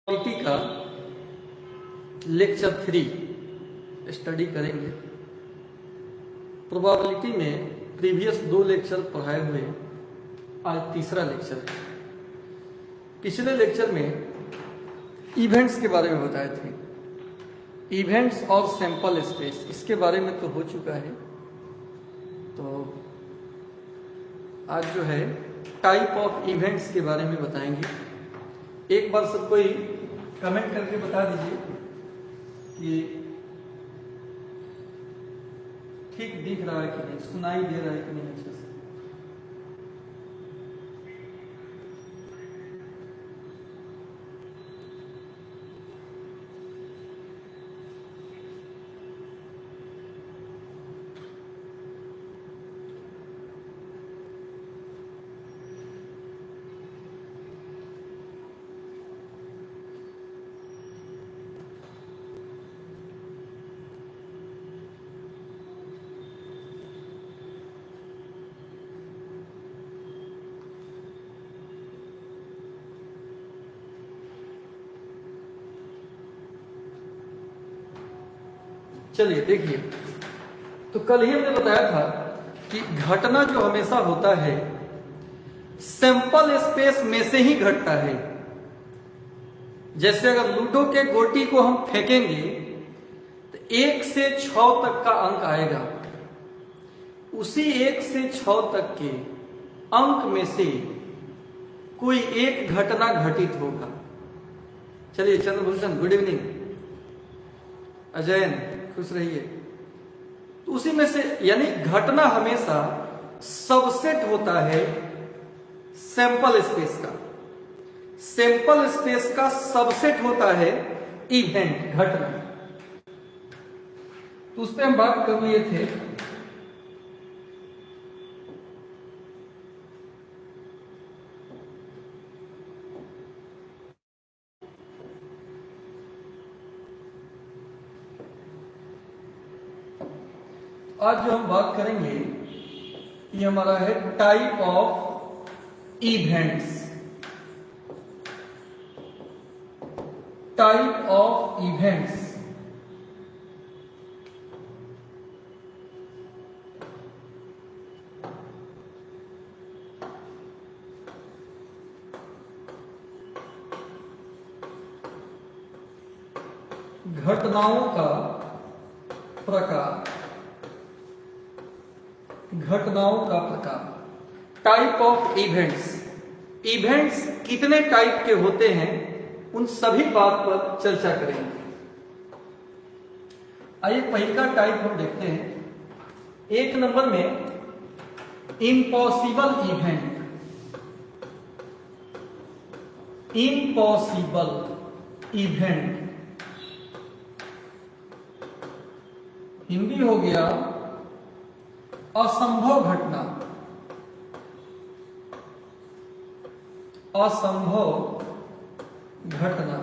Probability का lecture 3 study करेंगे। Probability में प्रीवियस 2 लेक्चर पढ़ाए हुए, आज तीसरा लेक्चर है। पिछले लेक्चर में इवेंट्स के बारे में बताए थे, इवेंट्स और सैंपल स्पेस, इसके बारे में तो हो चुका है। तो आज जो है टाइप ऑफ इवेंट्स के बारे में बताएंगे। एक बार सब कोई कमेंट करके बता दीजिए कि ठीक दिख रहा है कि नहीं, सुनाई दे रहा है कि नहीं अच्छे से। चलिए देखिए, तो कल ही हमने बताया था कि घटना जो हमेशा होता है सैंपल स्पेस में से ही घटता है। जैसे अगर लूडो के गोटी को हम फेंकेंगे तो 1 से 6 तक का अंक आएगा, उसी 1 से 6 तक के अंक में से कोई एक घटना घटित होगा। चलिए चंद्रभूषण, गुड इवनिंग। अजयन, खुश रहिए। तो उसी में से यानी घटना हमेशा सबसेट होता है सैंपल स्पेस का। सैंपल स्पेस का सबसेट होता है इवेंट, घटना। तो उस पर हम बात कर रहे थे। आज जो हम बात करेंगे ये हमारा है type of events. Type of events. घटनाओं का प्रकार। घटनाओं का प्रकार, टाइप ऑफ इवेंट्स। इवेंट्स कितने टाइप के होते हैं, उन सभी बात पर चर्चा करेंगे। आइए पहला टाइप हम देखते हैं। 1 नंबर में impossible event. Impossible event Hindi हो गया असंभव घटना। असंभव घटना।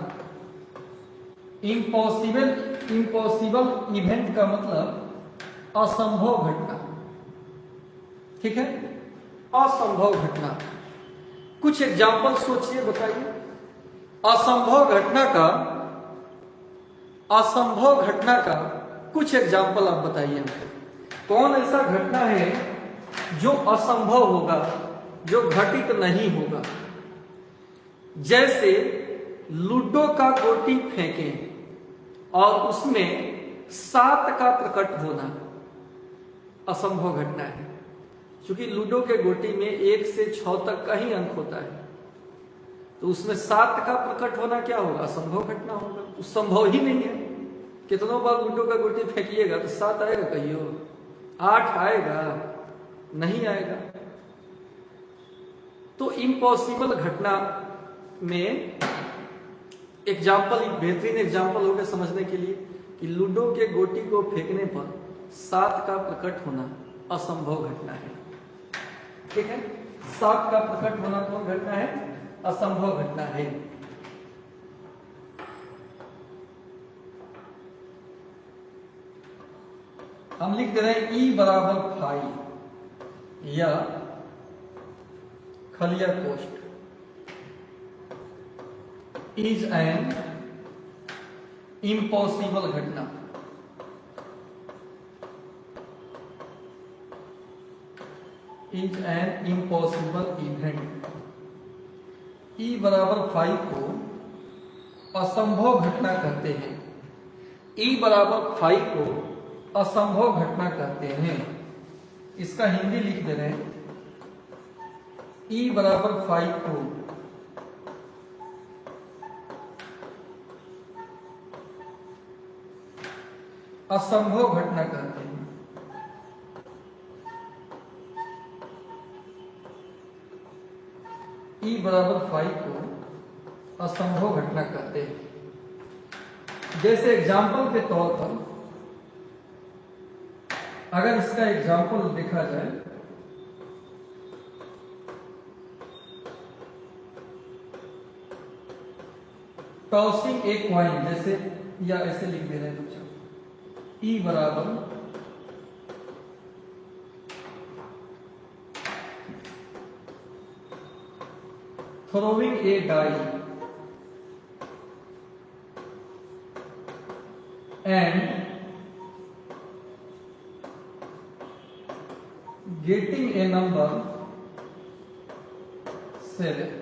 इम्पॉसिबल इवेंट का मतलब असंभव घटना। ठीक है, असंभव घटना। कुछ एग्जाम्पल सोचिए, बताइए। असंभव घटना का कुछ एग्जाम्पल आप बताइए हमको। कौन ऐसा घटना है जो असंभव होगा, जो घटित नहीं होगा? जैसे लूडो का गोटी फेंकें और उसमें 7 का प्रकट होना असंभव घटना है। क्योंकि लूडो के गोटी में 1 से 6 तक का ही अंक होता है, तो उसमें 7 का प्रकट होना क्या होगा? असंभव घटना होगा। तो संभव ही नहीं है। कितनों बार लूडो का गोटी फेंकिएगा तो 7 आएगा, कहियो 8 आएगा? नहीं आएगा। तो इम्पॉसिबल घटना में एग्जाम्पल, बेहतरीन एग्जाम्पल हो गया समझने के लिए कि लूडो के गोटी को फेंकने पर 7 का प्रकट होना असंभव घटना है। ठीक है, 7 का प्रकट होना कौन घटना है? असंभव घटना है। हम लिख दे रहे हैं E बराबर 5 या खलिया कोष्ठ। इज एन इम्पॉसिबल घटना। Is an impossible event. E बराबर 5 को असंभव घटना कहते हैं। ई बराबर 5 को असंभव घटना कहते हैं। इसका हिंदी लिख दे रहे हैं। ई बराबर 5 को असंभव घटना कहते हैं। ई बराबर 5 को असंभव घटना कहते हैं। जैसे एग्जाम्पल के तौर पर अगर इसका एग्जाम्पल देखा जाए, टॉसिंग ए कॉइन, जैसे या ऐसे लिख दे रहे हैं बच्चों, ई बराबर throwing a die and getting a number 7।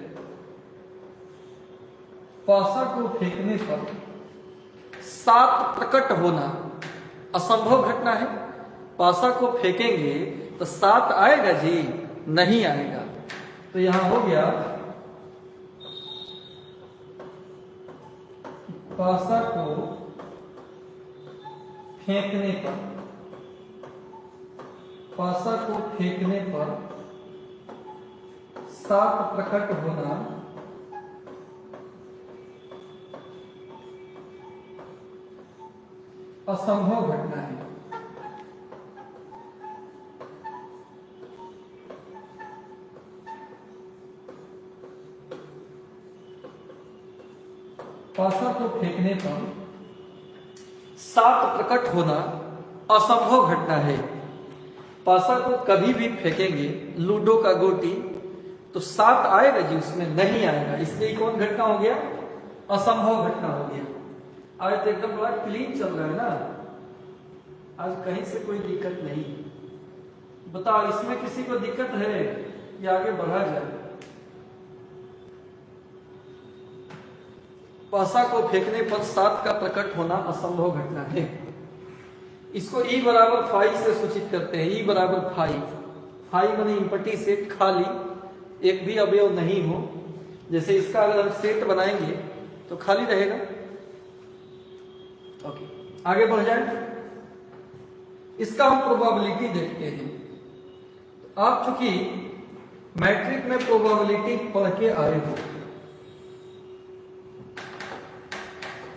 पासा को फेंकने पर 7 प्रकट होना असंभव घटना है। पासा को फेंकेंगे तो 7 आएगा जी? नहीं आएगा। तो यहां हो गया पासा को फेंकने पर, पासा को फेंकने पर 7 प्रकट होना असंभव घटना है। पासा को फेंकने पर 7 प्रकट होना असंभव घटना है। पासा को कभी भी फेंकेंगे, लूडो का गोटी, तो 7 आएगा जी? उसमें नहीं आएगा। इसलिए कौन घटना हो गया? असंभव घटना हो गया। आज तो एकदम बड़ा क्लीन चल रहा है ना, आज कहीं से कोई दिक्कत नहीं। बताओ, इसमें किसी को दिक्कत है या आगे बढ़ा जाए? पासा को फेंकने पर 7 का प्रकट होना असंभव घटना है। इसको ई बराबर 5 से सूचित करते हैं। ई बराबर 5 माने इंपटी सेट, खाली, एक भी अवयव नहीं हो। जैसे इसका अगर हम सेट बनाएंगे तो खाली रहेगा। ओके, आगे बढ़ जाए। इसका हम प्रोबेबिलिटी देखते हैं। तो आप चूंकि मैट्रिक में प्रोबेबिलिटी पढ़ के आए हो,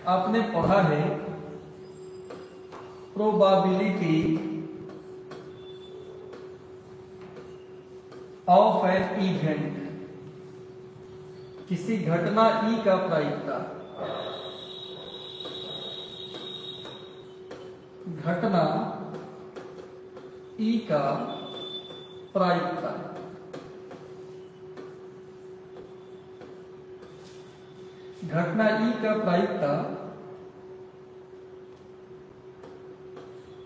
आपने पढ़ा है प्रोबेबिलिटी ऑफ एन इवेंट, किसी घटना ई का प्रायिकता, घटना ई का प्रायिकता। घटना ई का प्रायिकता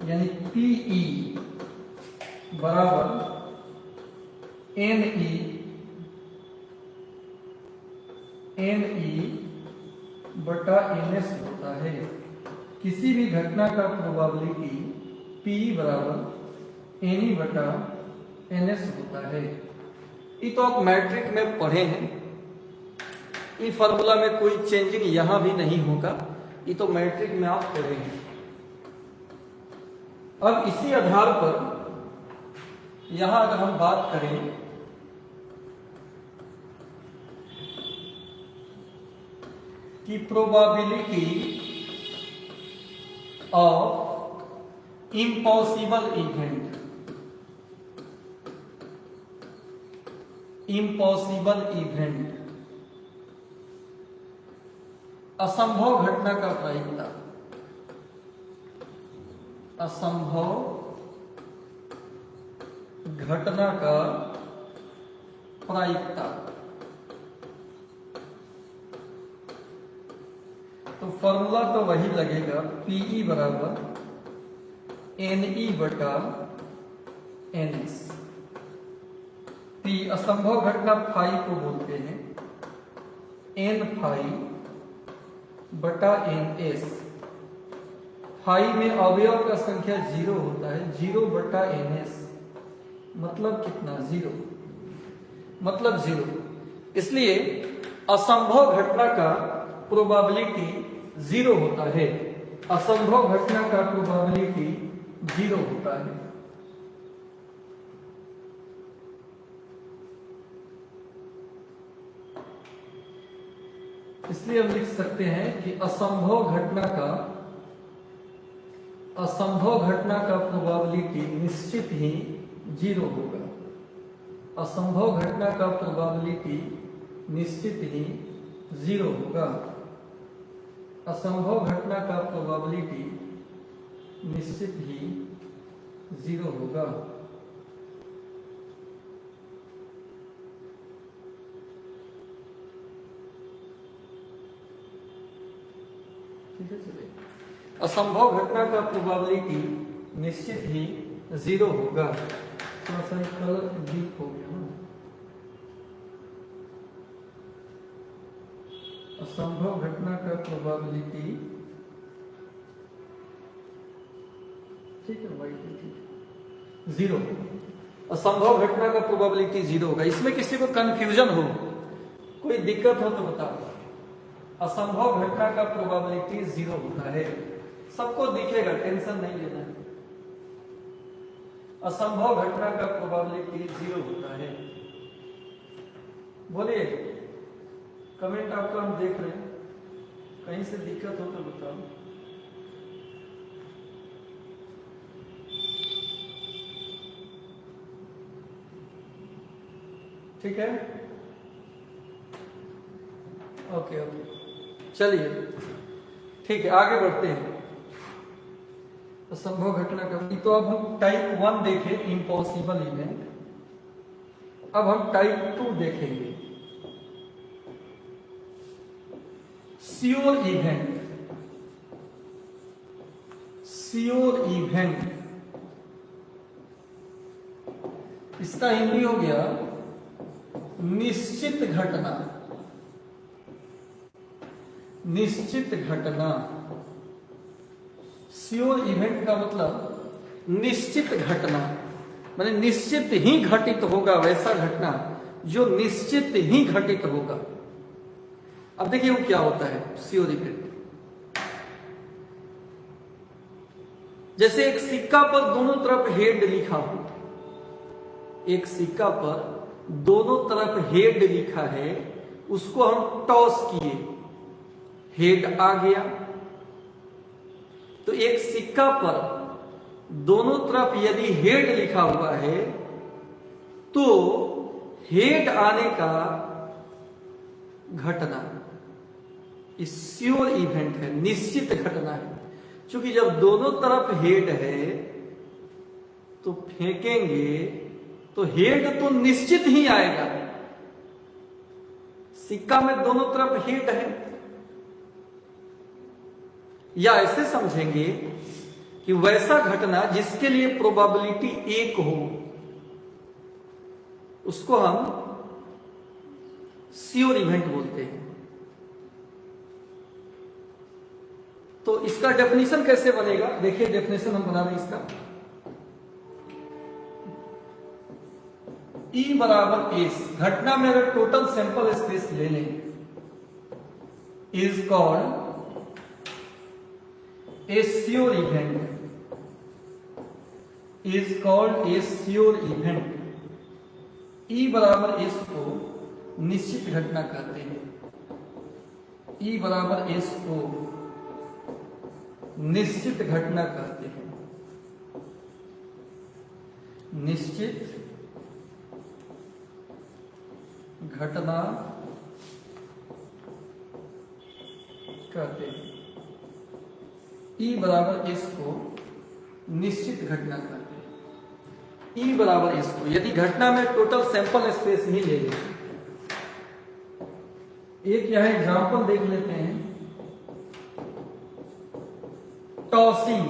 यानी पीई बराबर एन ई बटा एनएस होता है। किसी भी घटना का प्रोबेबिलिटी पीई बराबर एन ई बटा एनएस होता है। ये तो आप मैट्रिक में पढ़े हैं। ये फॉर्मूला में कोई चेंजिंग यहां भी नहीं होगा। ये तो मैट्रिक में आप पढ़े हैं। अब इसी आधार पर यहां अगर हम बात करें कि probability of impossible event, impossible event, असंभव घटना का प्रायिकता, असंभव घटना का प्रायिकता तो फॉर्मूला तो वही लगेगा, पीई बराबर एनई बटा एनएस। पी असंभव घटना फाई को बोलते हैं, एन फाई बटा एन एस। फाई में अवयव का संख्या 0 होता है, 0 बटा एन एस, मतलब कितना? 0, मतलब 0। इसलिए असंभव घटना का प्रोबेबिलिटी 0 होता है, असंभव घटना का प्रोबेबिलिटी 0 होता है। इसलिए हम लिख सकते हैं कि असंभव घटना का प्रोबेबिलिटी निश्चित ही 0 होगा। असंभव घटना का प्रोबेबिलिटी निश्चित ही 0 होगा। असंभव घटना का प्रोबेबिलिटी निश्चित ही 0 होगा। ठीक है, चलिए। असंभव घटना का प्रोबेबिलिटी निश्चित ही 0 होगा। थोड़ा सा कलर डीप हो गया ना। असंभव घटना का प्रोबेबिलिटी, ठीक है भाई, ठीक है, 0। असंभव घटना का प्रोबेबिलिटी 0 होगा। इसमें किसी को कंफ्यूजन हो, कोई दिक्कत हो तो बताओ। असंभव घटना का प्रोबेबिलिटी 0 होता है, सबको दिखेगा, टेंशन नहीं लेना है। असंभव घटना का प्रोबेबिलिटी 0 होता है। बोलिए, कमेंट आपका हम देख रहे हैं, कहीं से दिक्कत हो तो बताओ। ठीक है, ओके ओके, चलिए ठीक है, आगे बढ़ते हैं। असंभव घटना का, तो अब हम टाइप 1 देखें, इम्पॉसिबल इवेंट। अब हम टाइप 2 देखेंगे, श्योर इवेंट। श्योर इवेंट, इसका हिंदी हो गया निश्चित घटना। निश्चित घटना, श्योर इवेंट का मतलब निश्चित घटना, माने निश्चित ही घटित होगा, वैसा घटना जो निश्चित ही घटित होगा। अब देखिए वो क्या होता है श्योर इवेंट। जैसे एक सिक्का पर दोनों तरफ हेड लिखा हो, एक सिक्का पर दोनों तरफ हेड लिखा है, उसको हम टॉस किए, हेड आ गया। तो एक सिक्का पर दोनों तरफ यदि हेड लिखा हुआ है तो हेड आने का घटना श्योर इवेंट है, निश्चित घटना है। क्योंकि जब दोनों तरफ हेड है तो फेंकेंगे तो हेड तो निश्चित ही आएगा। सिक्का में दोनों तरफ हेड है, या ऐसे समझेंगे कि वैसा घटना जिसके लिए प्रोबेबिलिटी 1 हो, उसको हम श्योर इवेंट बोलते हैं। तो इसका डेफिनेशन कैसे बनेगा, देखिए डेफिनेशन हम बना रहे हैं इसका। E बराबर एस, घटना में अगर टोटल सैंपल स्पेस ले लें, is called a sure event, is called a sure event. E बराबर एस को निश्चित घटना कहते हैं। E बराबर एस को निश्चित घटना कहते हैं, निश्चित घटना कहते हैं। E बराबर एस को निश्चित घटना कहते हैं। E बराबर एस को, यदि घटना में टोटल सैंपल स्पेस ही ले लें, एक यहां एग्जांपल देख लेते हैं। टॉसिंग,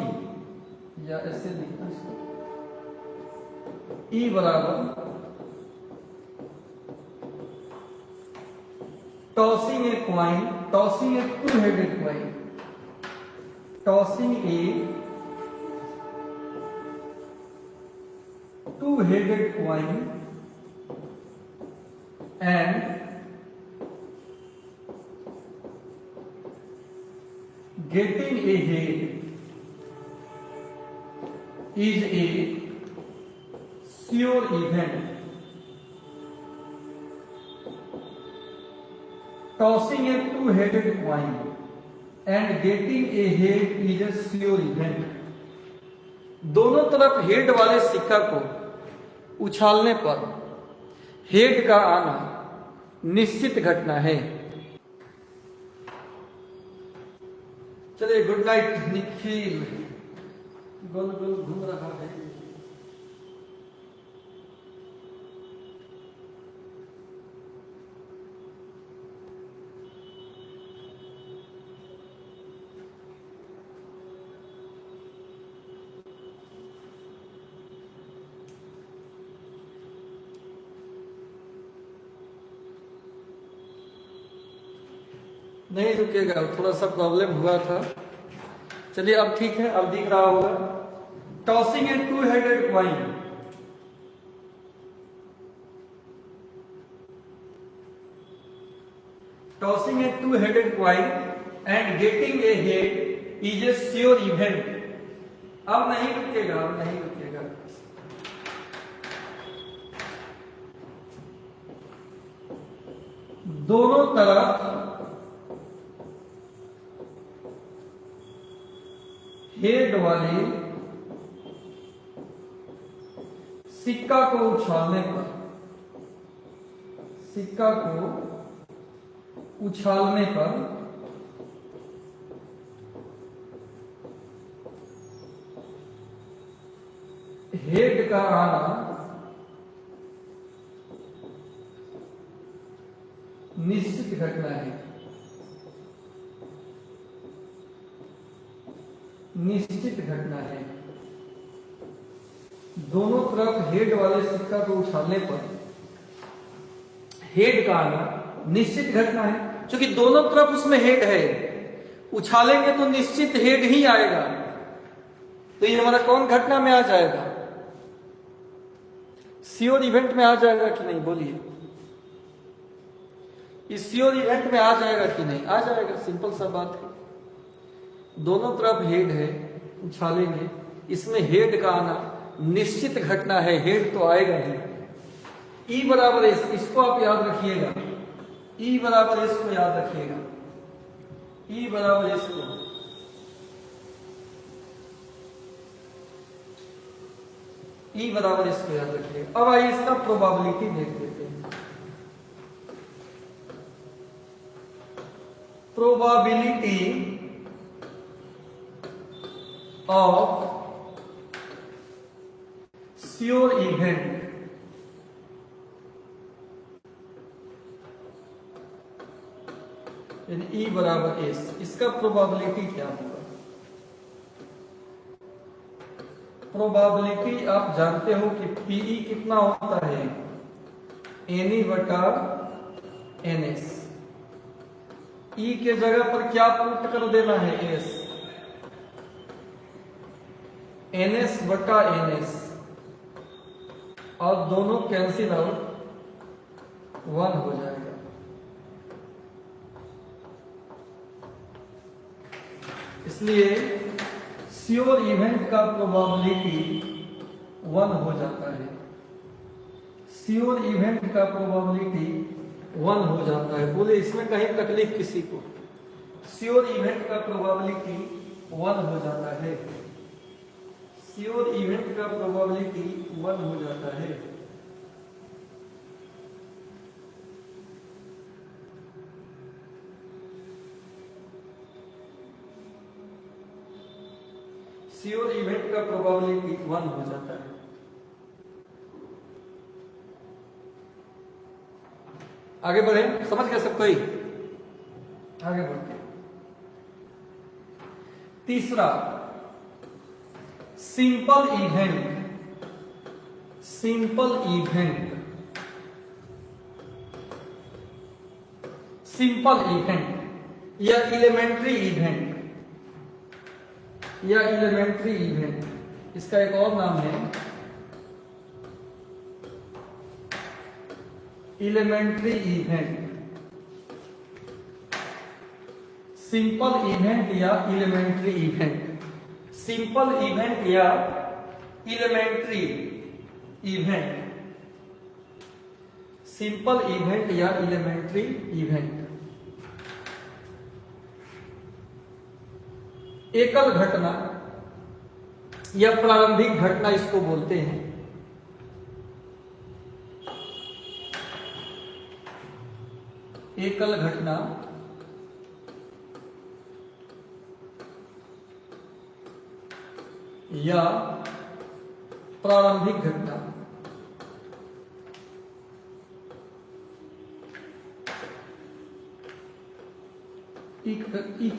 या ऐसे लिखना इसको, ई बराबर tossing a coin, tossing a two headed coin, tossing a two headed coin and getting a head is a sure event. Tossing a two-headed coin and getting a head is a sure event. दोनों तरफ head वाले सिक्का को उछालने पर head का आना निश्चित घटना है। चलिए, गुड नाइट निखिल। गोल गोल घूम रहा है। नहीं रुकेगा, थोड़ा सा प्रॉब्लम हुआ था। चलिए अब ठीक है, अब दिख रहा होगा। Tossing a two headed coin, tossing a two headed coin and getting a head is a sure event. अब नहीं रुकेगा, अब नहीं रुकेगा। दोनों तरफ हेड वाले सिक्का को उछालने पर, सिक्का को उछालने पर हेड का आना निश्चित घटना है, निश्चित घटना है। दोनों तरफ हेड वाले सिक्का को उछालने पर हेड का आना निश्चित घटना है, क्योंकि दोनों तरफ उसमें हेड है। उछालेंगे तो निश्चित हेड ही आएगा। तो ये हमारा कौन घटना में आ जाएगा? श्योर इवेंट में आ जाएगा कि नहीं? बोलिए, इस श्योर इवेंट में आ जाएगा कि नहीं? आ जाएगा, सिंपल सा बात है। दोनों तरफ हेड है, उछालेंगे, इसमें हेड का आना निश्चित घटना है, हेड तो आएगा ही। ई बराबर एस, इसको आप याद रखिएगा। ई बराबर एस को याद रखिएगा। ई बराबर एस को, ई बराबर एस को याद रखिएगा। अब आइए इसका प्रोबेबिलिटी देख लेते हैं। प्रोबेबिलिटी of sure event यानी E बराबर एस, इसका प्रोबेबिलिटी क्या होगा? प्रोबेबिलिटी आप जानते हो कि पीई कितना होता है? एनई बटा एनएस। ई के जगह पर क्या पुट कर देना है? एस, एनएस बटा एनएस, और दोनों कैंसिल आउट 1 हो जाएगा। इसलिए श्योर इवेंट का प्रोबेबिलिटी 1 हो जाता है। श्योर इवेंट का प्रोबेबिलिटी 1 हो जाता है। बोले इसमें कहीं तकलीफ किसी को? श्योर इवेंट का प्रोबेबिलिटी 1 हो जाता है। श्योर इवेंट का प्रोबेबिलिटी 1 हो जाता है। श्योर इवेंट का प्रोबेबिलिटी 1 हो जाता है। आगे बढ़े, समझ गए सब कोई? आगे बढ़ते। तीसरा, simple event, simple event, simple event या एलिमेंट्री इवेंट, या एलिमेंट्री इवेंट, इसका एक और नाम है एलिमेंट्री इवेंट, सिंपल इवेंट या एलिमेंट्री इवेंट, सिंपल इवेंट या एलिमेंट्री इवेंट, सिंपल इवेंट या एलिमेंट्री इवेंट। एकल घटना या प्रारंभिक घटना इसको बोलते हैं। एकल घटना या प्रारंभिक घटना।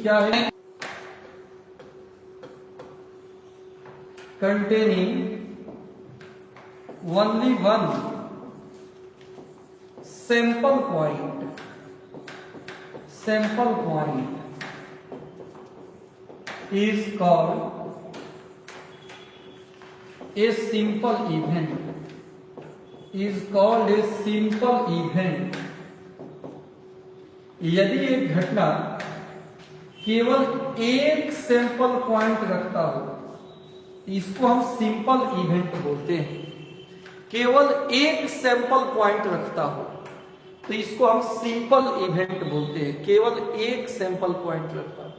क्या है? containing only one sample point, sample point is called a simple event, is called a simple event। यदि एक घटना केवल एक सैंपल पॉइंट रखता हो, इसको हम सिंपल इवेंट बोलते हैं। केवल एक सैंपल पॉइंट रखता हो तो इसको हम सिंपल इवेंट बोलते हैं। केवल एक सैंपल पॉइंट रखता हो।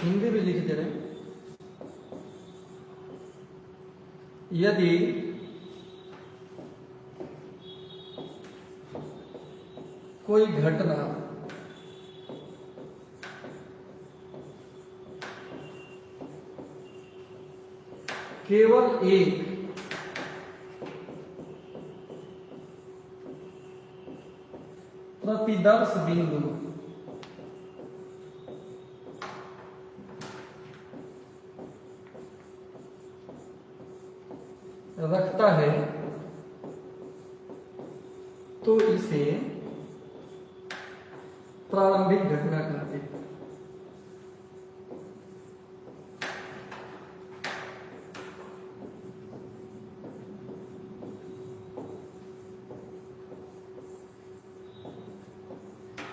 हिंदी भी लिख दे रहे हैं। यदि कोई घटना केवल एक प्रतिदर्श बिंदु रखता है तो इसे प्रारंभिक घटना कहते हैं।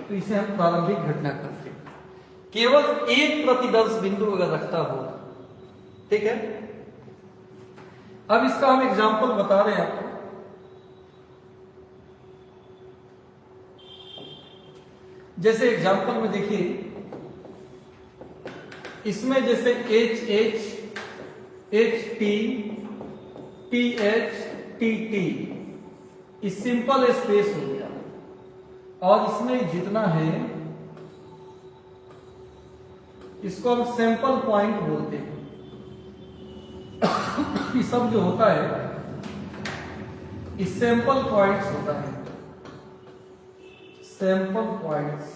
तो इसे हम प्रारंभिक घटना कहते हैं। केवल एक प्रतिदर्श बिंदु अगर रखता हो, ठीक है। अब इसका हम एग्जाम्पल बता रहे हैं आपको। जैसे एग्जाम्पल में देखिए, इसमें जैसे H H, H T, T H, T T, इस सिंपल स्पेस हो गया। और इसमें जितना है इसको हम सैंपल पॉइंट बोलते हैं। ये सब जो होता है इस सैंपल पॉइंट्स होता है, सैंपल पॉइंट्स,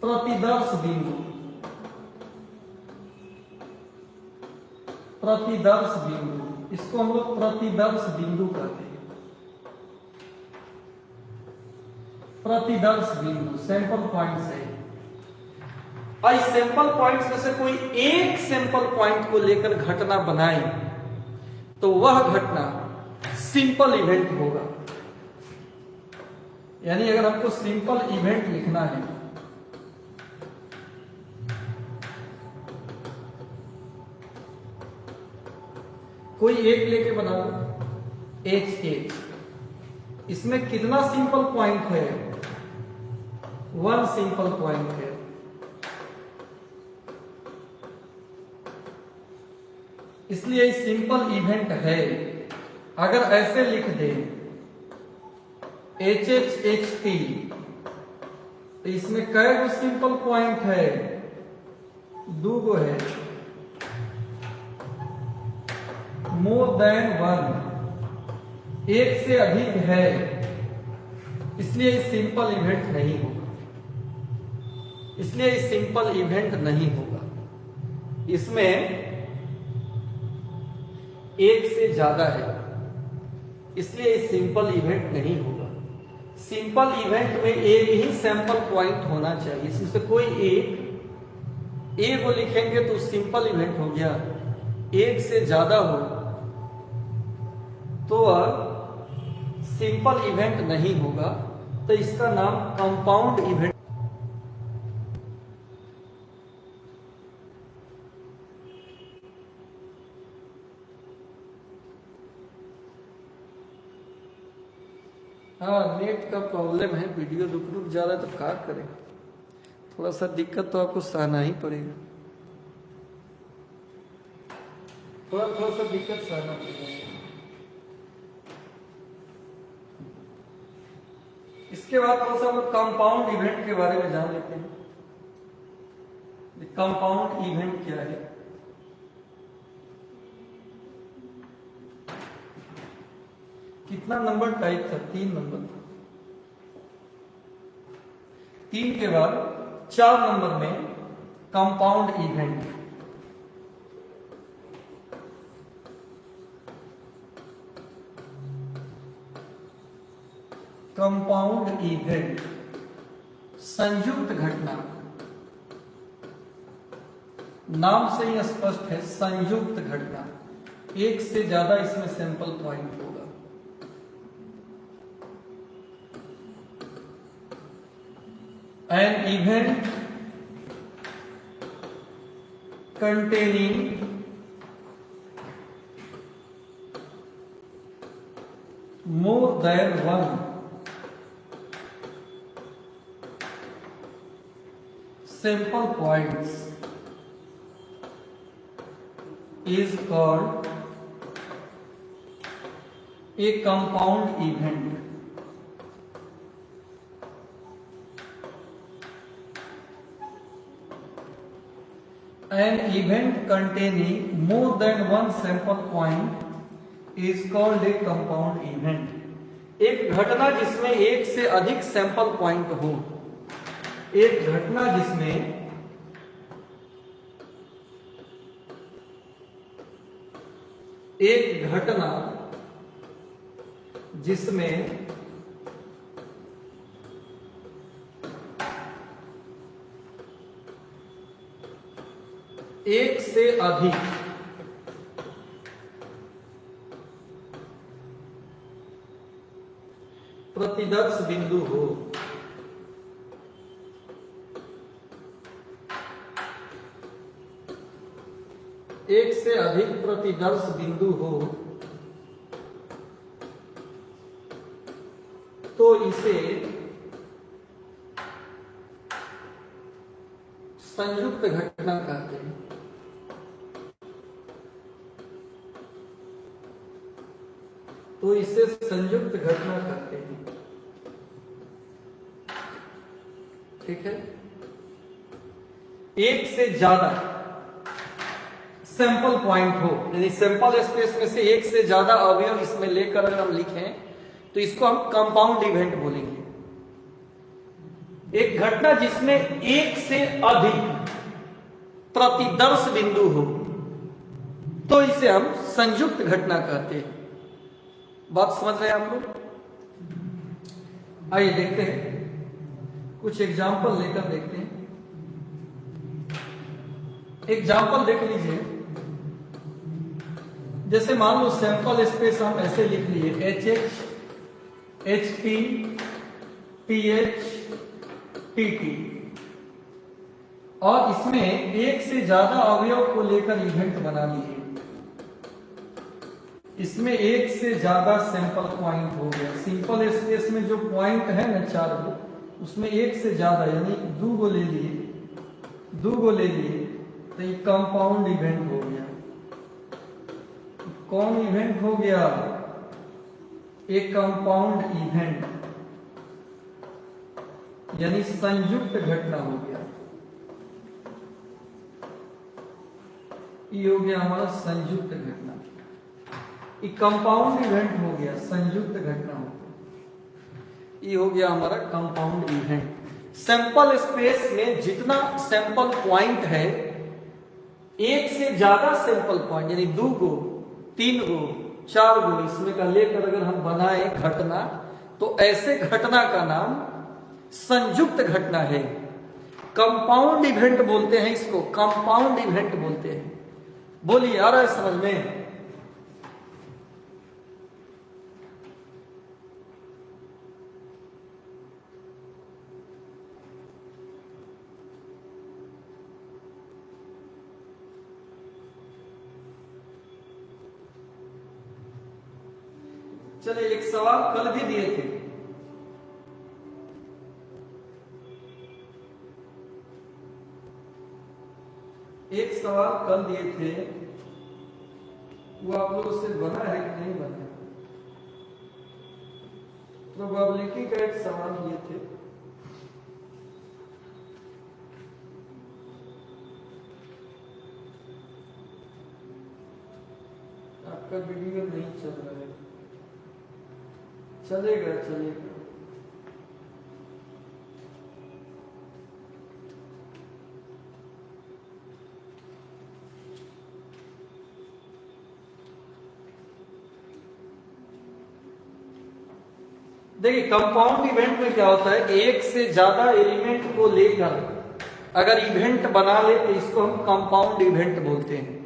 प्रतिदर्श बिंदु, प्रतिदर्श बिंदु, इसको हम लोग प्रतिदर्श बिंदु कहते हैं। प्रतिदर्श बिंदु सैंपल पॉइंट है। और इस सैंपल पॉइंट्स में से कोई एक सैंपल पॉइंट को लेकर घटना बनाई तो वह घटना सिंपल इवेंट होगा। यानी अगर हमको सिंपल इवेंट लिखना है कोई एक लेके बना दो, एच एच, इसमें कितना सिंपल पॉइंट है? वन सिंपल पॉइंट है। इसलिए सिंपल इवेंट है। अगर ऐसे लिख दे एच एच एच टी, तो इसमें कै गो सिंपल पॉइंट है? दो गो है। मोर देन वन, एक से अधिक है इसलिए ये सिंपल इवेंट नहीं होगा। इसलिए ये सिंपल इवेंट नहीं होगा। इसमें एक से ज्यादा है, इसलिए ये सिंपल इवेंट नहीं होगा। सिंपल इवेंट में एक ही सैंपल पॉइंट होना चाहिए, इसमें से कोई एक ए को लिखेंगे तो सिंपल इवेंट हो गया। एक से ज्यादा हो तो सिंपल इवेंट नहीं होगा, तो इसका नाम कंपाउंड इवेंट। हाँ, नेट का प्रॉब्लम है, वीडियो रुक रुक जा रहा है तो क्या करें, थोड़ा सा दिक्कत तो आपको सहना ही पड़ेगा, थोड़ा सा दिक्कत सहना पड़ेगा। इसके बाद थोड़ा सा हम लोग कंपाउंड इवेंट के बारे में जान लेते हैं। कंपाउंड इवेंट क्या है? कितना नंबर टाइप था? 3 नंबर था। 3 के बाद 4 नंबर में कंपाउंड इवेंट। कंपाउंड इवेंट संयुक्त घटना, नाम से ही स्पष्ट है, संयुक्त घटना। एक से ज्यादा इसमें सैंपल पॉइंट होगा। An event containing more than one sample points is called a compound event. An event containing more than one sample point is called a compound event. एक घटना जिसमें एक से अधिक सैंपल पॉइंट हो, एक घटना जिसमें एक घटना जिसमें एक से अधिक प्रतिदर्श बिंदु हो, एक से अधिक प्रतिदर्श बिंदु हो तो इसे संयुक्त घटना कहते हैं। तो इसे संयुक्त घटना कहते हैं। ठीक है। एक से ज्यादा सैंपल पॉइंट हो, यानी सैंपल स्पेस में से एक से ज्यादा अवयव इसमें लेकर अगर हम लिखें तो इसको हम कंपाउंड इवेंट बोलेंगे। एक घटना जिसमें एक से अधिक प्रतिदर्श बिंदु हो तो इसे हम संयुक्त घटना कहते हैं। बात समझ रहे हैं आप लोग? आइए देखते हैं, कुछ एग्जाम्पल लेकर देखते हैं। एग्जाम्पल देख लीजिए। जैसे मान लो सैंपल स्पेस हम ऐसे लिख लिए HH, HP, PH, PT, और इसमें एक से ज्यादा अवयव को लेकर इवेंट बना लिए। इसमें एक से ज्यादा सैंपल पॉइंट हो गया। सिंपल स्पेस में जो पॉइंट है ना 4 गो, उसमें एक से ज्यादा यानी 2 गो ले लिए, 2 गो ले लिए तो ये कंपाउंड इवेंट हो गया। कौन इवेंट हो गया? एक कंपाउंड इवेंट यानी संयुक्त घटना हो गया। ये हो गया हमारा संयुक्त घटना। ये कंपाउंड इवेंट हो गया, संयुक्त घटना हो गया। ये हो गया हमारा कंपाउंड इवेंट। सैंपल स्पेस में जितना सैंपल पॉइंट है, एक से ज्यादा सैंपल पॉइंट यानी 2 गो 3 गो 4 गो इसमें का लेकर अगर हम बनाए घटना, तो ऐसे घटना का नाम संयुक्त घटना है। कंपाउंड इवेंट बोलते हैं इसको, कंपाउंड इवेंट बोलते हैं। बोलिए आ रहा है समझ में? चलिए एक सवाल कल भी दिए थे, एक सवाल कल दिए थे, वो आप लोगों से बना है कि नहीं बना? प्रोबेबिलिटी का एक सवाल दिए थे, आपका वीडियो नहीं चल रहा है। चलेगा चलेगा। देखिए कंपाउंड इवेंट में क्या होता है, एक से ज्यादा एलिमेंट को लेकर अगर इवेंट बना ले तो इसको हम कंपाउंड इवेंट बोलते हैं।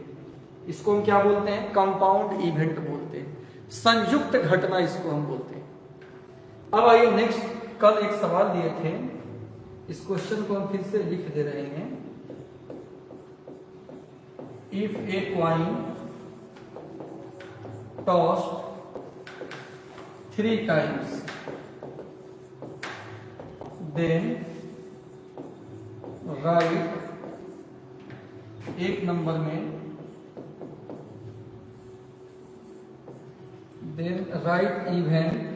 इसको हम क्या बोलते हैं? कंपाउंड इवेंट बोलते हैं, संयुक्त घटना इसको हम बोलते हैं। अब आइए नेक्स्ट, कल एक सवाल दिए थे, इस क्वेश्चन को हम फिर से लिख दे रहे हैं। If A coin tossed 3 times, then right, एक नंबर में, then राइट इवेंट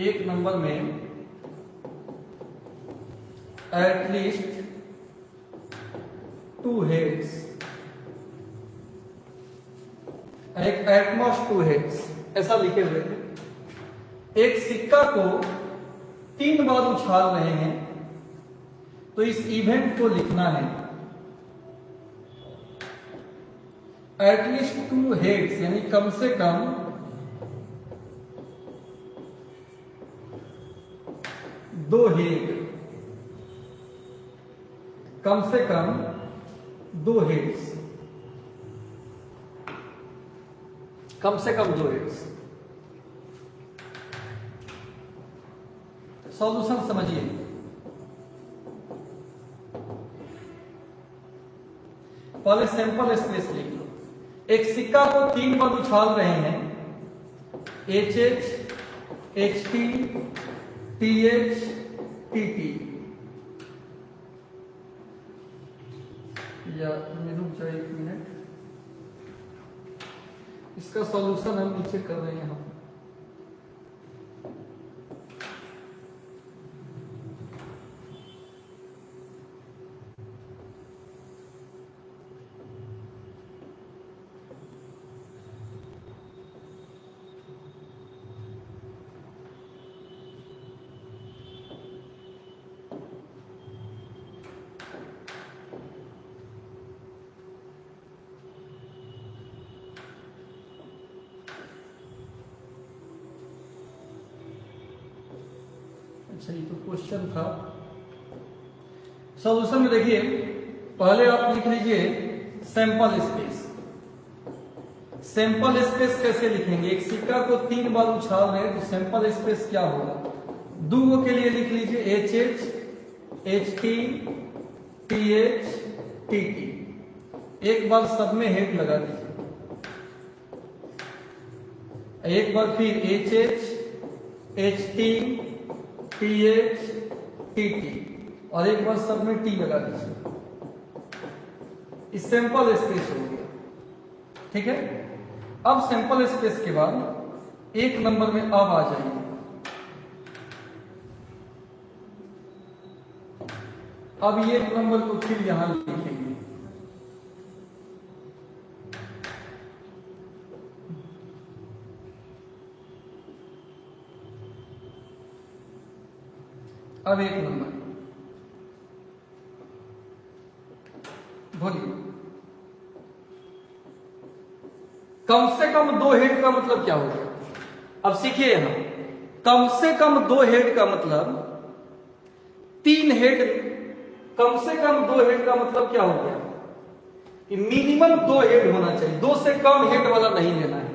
एक नंबर में एटलीस्ट 2 heads, एटमोस्ट 2 heads, ऐसा लिखे हुए थे। एक सिक्का को 3 बार उछाल रहे हैं, तो इस इवेंट को लिखना है एटलीस्ट 2 heads, यानी कम से कम 2 हेड, कम से कम 2 हेड्स, कम से कम 2 हेड्स। सॉल्यूशन समझिए। पहले सैंपल स्पेस लिख लो। एक सिक्का को 3 बार उछाल रहे हैं, HH, HT, TH, TT, या रुक जाए 1 मिनट, इसका सॉल्यूशन हम नीचे कर रहे हैं। हम अच्छा, ये तो क्वेश्चन था। सॉल्यूशन में देखिए, पहले आप लिख लीजिए सैंपल स्पेस। सैंपल स्पेस कैसे लिखेंगे? एक सिक्का को 3 बार उछाल रहे हैं, तो सैंपल स्पेस क्या होगा? 2 के लिए लिख लीजिए HH, HT, TH, TT, एक बार सब में हेड लगा दीजिए। एक बार फिर HH, HT, TH, TT, और एक बार सब में T लगा दीजिए। इस सैंपल स्पेस हो गया, ठीक है। अब सैंपल स्पेस के बाद 1 नंबर में अब आ जाइए। अब ये 1 नंबर को फिर यहां लिखेंगे। अब 1 नंबर बोलिए, कम से कम 2 हेड का मतलब क्या हो गया? अब सीखिए यहां, कम से कम 2 हेड का मतलब 3 हेड, कम से कम 2 हेड का मतलब क्या हो गया कि मिनिमम 2 हेड होना चाहिए, 2 से कम हेड वाला नहीं लेना है।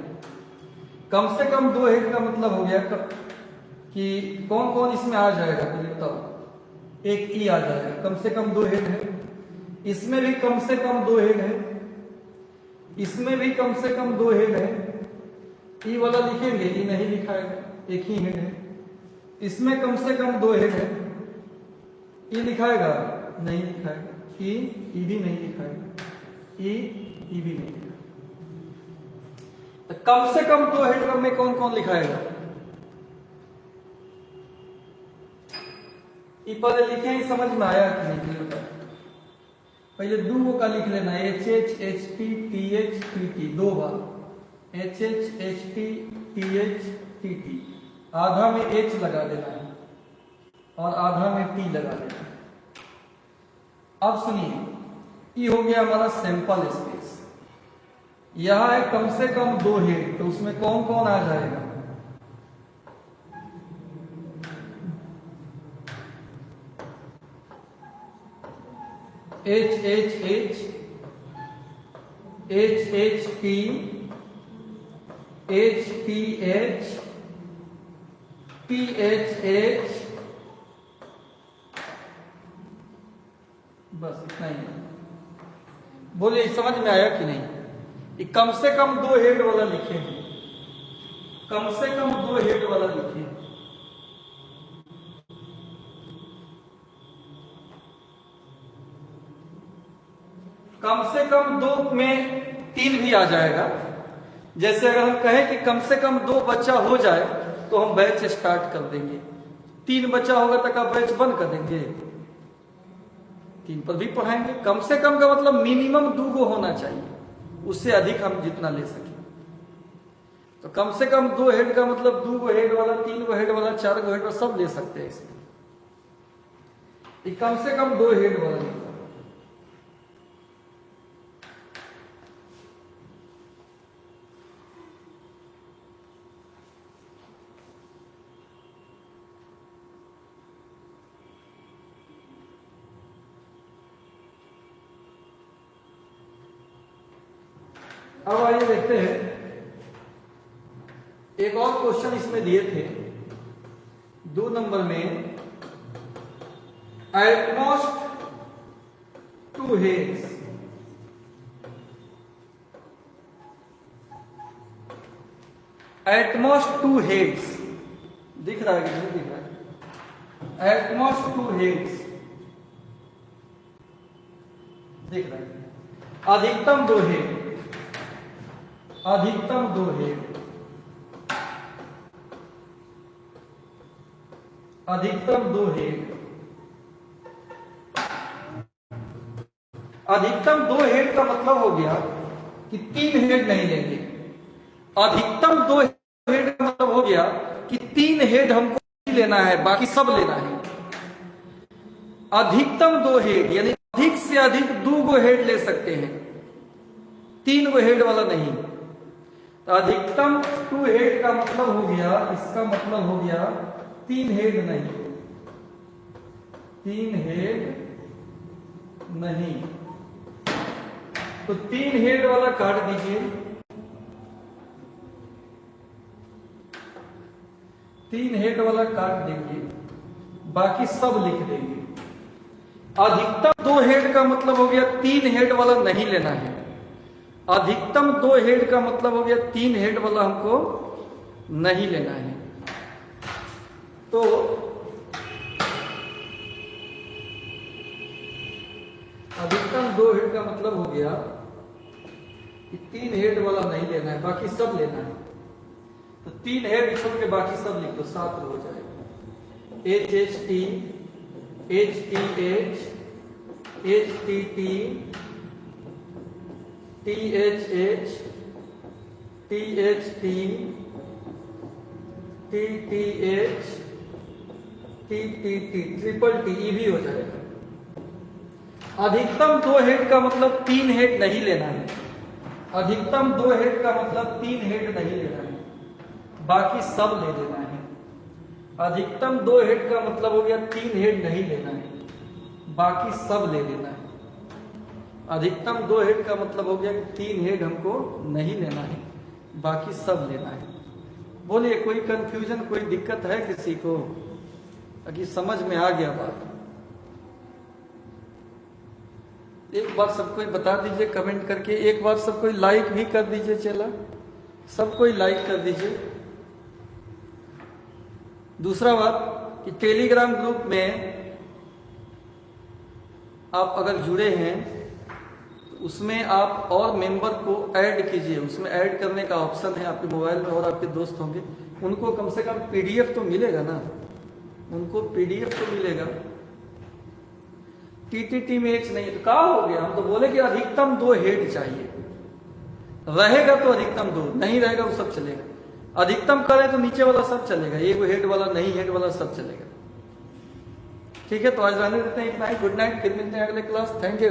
कम से कम 2 हेड का मतलब हो गया कि कौन कौन इसमें आ जाएगा पहले बताओ। एक ई आ जाएगा, कम से कम 2 हेड है। इसमें भी कम से कम 2 हेड है, इसमें भी कम से कम 2 हेड है। ई वाला लिखेंगे, ई नहीं लिखाएगा, एक ही हेड है। इसमें कम से कम 2 हेड है, ई लिखाएगा नहीं लिखाएगा, ई भी नहीं लिखाएगा, ई भी नहीं लिखाएगा। तो कम से कम 2 हेड में कौन कौन लिखाएगा? ई पहले लिखे ही समझ में आया कि नहीं क्लियर? पहले 2 का लिख लेना, H H H T T H T T, 2 बार H H H T T H T T, आधा में एच लगा देना है और आधा में टी लगा देना है। अब सुनिए, ये हो गया हमारा सैंपल स्पेस। यहां है कम से कम 2 हेड, तो उसमें कौन कौन आ जाएगा? H H H, H H T, H T H, T H H, बस इतना ही। बोलिए समझ में आया कि नहीं? ये कम से कम 2 हेड वाला लिखे हैं, कम से कम 2 हेड वाला लिखे हैं। कम से कम 2 में 3 भी आ जाएगा। जैसे अगर हम कहें कि कम से कम 2 बच्चा हो जाए तो हम बैच स्टार्ट कर देंगे। 3 बच्चा होगा तक आप बैच बंद कर देंगे, 3 पर भी पढ़ाएंगे। कम से कम का मतलब मिनिमम 2 गो होना चाहिए, उससे अधिक हम जितना ले सकें। तो कम से कम 2 हेड का मतलब 2 गो हेड वाला, 3 गो हेड वाला, 4 गो हेड वाला सब ले सकते हैं इसमें। ये कम से कम 2 हेड वाला नहीं। अब आइए देखते हैं, एक और क्वेश्चन इसमें दिए थे 2 नंबर में, एटमोस्ट 2 हेड्स, एटमोस्ट 2 हेड्स, दिख रहा है कि नहीं दिख रहा है? एटमोस्ट 2 हेड्स दिख रहा है। अधिकतम 2 हेड, अधिकतम 2 हेड, अधिकतम 2 हेड, अधिकतम 2 हेड का मतलब हो गया कि 3 हेड नहीं लेंगे। अधिकतम 2 हेड का मतलब हो गया कि 3 हेड हमको नहीं लेना है, बाकी सब लेना है। अधिकतम 2 हेड यानी अधिक से अधिक 2 गो हेड ले सकते हैं, 3 गो हेड वाला नहीं। तो अधिकतम 2 हेड का मतलब हो गया, इसका मतलब हो गया 3 हेड नहीं, 3 हेड नहीं। तो 3 हेड वाला काट दीजिए, 3 हेड वाला काट देंगे, बाकी सब लिख देंगे। अधिकतम 2 हेड का मतलब हो गया 3 हेड वाला नहीं लेना है। अधिकतम 2 हेड का मतलब हो गया 3 हेड वाला हमको नहीं लेना है। तो अधिकतम 2 हेड का मतलब हो गया कि 3 हेड वाला नहीं लेना है, बाकी सब लेना है। तो 3 हेड छोड़ के बाकी सब लिख दो, 7 हो जाएगा। H H T, H T H, H T T, T H H, T H T, T T H, T T T triple T E भी हो जाएगा। अधिकतम 2 हेड का मतलब 3 हेड नहीं लेना है। अधिकतम 2 हेड का मतलब 3 हेड नहीं लेना है, बाकी सब ले लेना है। अधिकतम 2 हेड का मतलब हो गया 3 हेड नहीं लेना है, बाकी सब ले लेना है। अधिकतम 2 हेड का मतलब हो गया कि 3 हेड हमको नहीं लेना है, बाकी सब लेना है। बोलिए कोई कंफ्यूजन, कोई दिक्कत है किसी को? कि समझ में आ गया बात? एक बार सबको बता दीजिए कमेंट करके, एक बार सबको लाइक भी कर दीजिए, चला सबको लाइक कर दीजिए। दूसरा बात कि टेलीग्राम ग्रुप में आप अगर जुड़े हैं तो उसमें आप और मेंबर को ऐड कीजिए। उसमें ऐड करने का ऑप्शन है आपके मोबाइल में, और आपके दोस्त होंगे, उनको कम से कम पीडीएफ तो मिलेगा ना, उनको पीडीएफ तो मिलेगा। टीटीटी में एच नहीं तो कहा हो गया। हम तो बोले कि अधिकतम 2 हेड चाहिए, रहेगा तो अधिकतम 2, नहीं रहेगा वो सब चलेगा। अधिकतम करें तो नीचे वाला सब चलेगा, एक हेड वाला नहीं, हेड वाला सब चलेगा। ठीक है, तो आज रहने देते हैं इतना ही। गुड नाइट, फिर मिलते हैं अगले क्लास। Thank you.